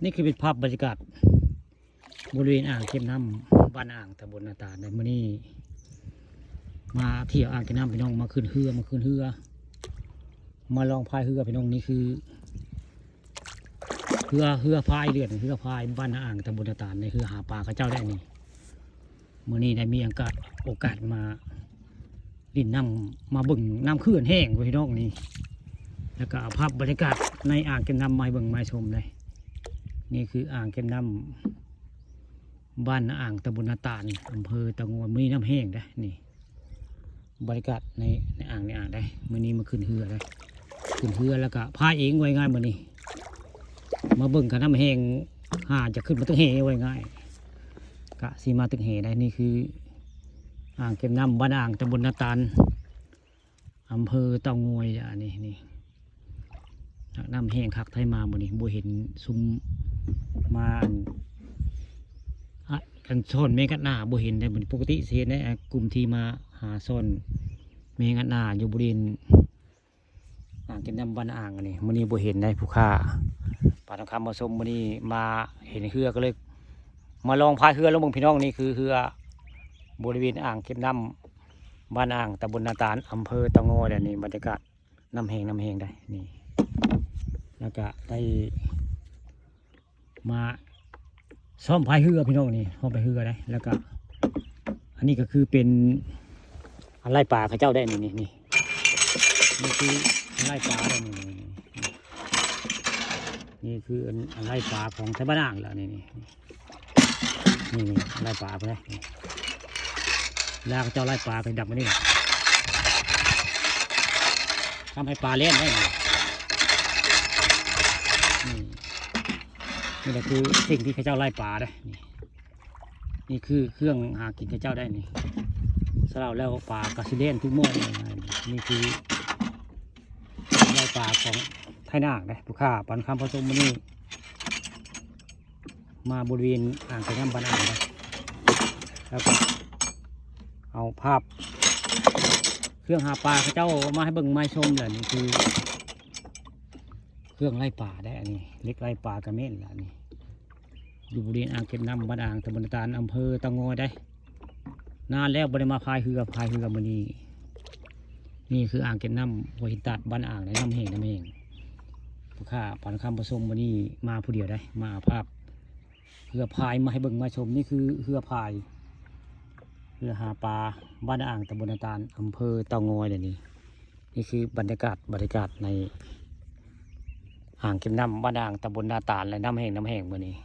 นี่คือเป็นภาพบรรยากาศบริเวณอ่างเก็บน้ำบ้านอ่างตำบลนาตาลในมื้อนี้มาเที่ยวอ่างเก็บน้ำพี่น้องมาขึ้นเรือมาลองพายเรือพี่น้องนี่คือเรือพายเรือพายบ้านอ่างตำบลนาตาลในเรือหาปลาข้าเจ้าได้นี่มื้อนี้ได้มีโอกาสมาลิ่นน้ำมาบึงน้ำขื่นแห้งพี่น้องนี่แล้วก็ภาพบรรยากาศในอ่างเก็บน้ำมาเบิ่งมาชมเลยนี่คืออ่างเก็บน้ำบ้านอ่างตำบลนาตาลอำเภอตะโงวมื้อนี้น้ำแห้งได้นี่บรรยากาศในอ่างได้มื้อนี้มาขึ้นเรือได้ขึ้นเรือแล้วก็พายเองไว้ง่ายมื้อนี้มาเบิ่งกับน้ำแห้งจะขึ้นมาตึกเหไว้ง่ายกะสีมาตึกเหได้นี่คืออ่างเก็บน้ำบ้านอ่างตำบลนาตาลอำเภอเตางอยนี่น้ำแห้งคักไทยมามื้อนี้บ่เห็นซุมมากันซ่อนเมฆหน้าบ่เห็นได้เหมือนปกติเสียในกลุ่มที่มาหาซ่อนเมฆหน้าอยู่บริเวณอ่างเก็บน้ำบ้านอ่างนี่มื้อนี้บ่เห็นได้ผู้ค่าป่าทองคำมาชมมื้อนี้มาเห็นเรือก็เลยมาลองพายเรือลงเบิ่งพี่น้องนี่คือเรือบริเวณอ่างเก็บน้ำบ้านอ่างตำบลนาตาลอำเภอเตางอยนี่บรรยากาศน้ำแห้งได้นี่แล้วก็ได้มาซ้อมพายเรือพี่น้องนี่ซ้อมพายเรือได้แล้วก็อันนี้ก็คือเป็นอะไรป่าข้าเจ้าได้นี่คืออะไรป่าได้นี่คืออะไรป่าของไทยบ้านอ่างแล้วนี่อะไรป่าไปเลยแล้วเจ้าไล่ปลาไปดับมานี่ทำให้ปลาเล่นได้นี่แหละคือสิ่งที่ข้าเจ้าไล่ปลาได้นี่คือเครื่องหากินข้าเจ้าได้นี่สลาแล้วปลากระสิเล่นทุกเมื่อนี่คือไล่ปลาของไทยนาคได้ผู้ฆ่าปันคำผสมมานี่มาบริเวณอ่างเก็บน้ำบ้านอ่างได้แล้วก็เอาภาพเครื่องหาปลาเขาเจ้ามาให้เบิ่งมาชมเลยนี่คือเครื่องไล่ปลาได้อันนี้เล็กไล่ปลากระเม็ดละนี่อยู่บริเวณอ่างเก็บน้ำบ้านอ่างตำบลนาตาลอำเภอเตางอยได้นานแล้วบริมาพายเรือมื้อนี้นี่คืออ่างเก็บน้ำหัวหินตัดบ้านอ่างในน้ำแห้งผู้ข้าผ่านคำผสมมื้อนี้มาผู้เดียวได้มาภาพเรือพายมาให้เบิ่งมาชมนี่คือเรือพายเรือหาปลาบ้านอ่างตำบลนาตาลอำเภอเตางอยนี่คือบรรยากาศในอ่างเก็บน้ำบ้านอ่างตำบลนาตาลและน้ำแห้งมื้อนี้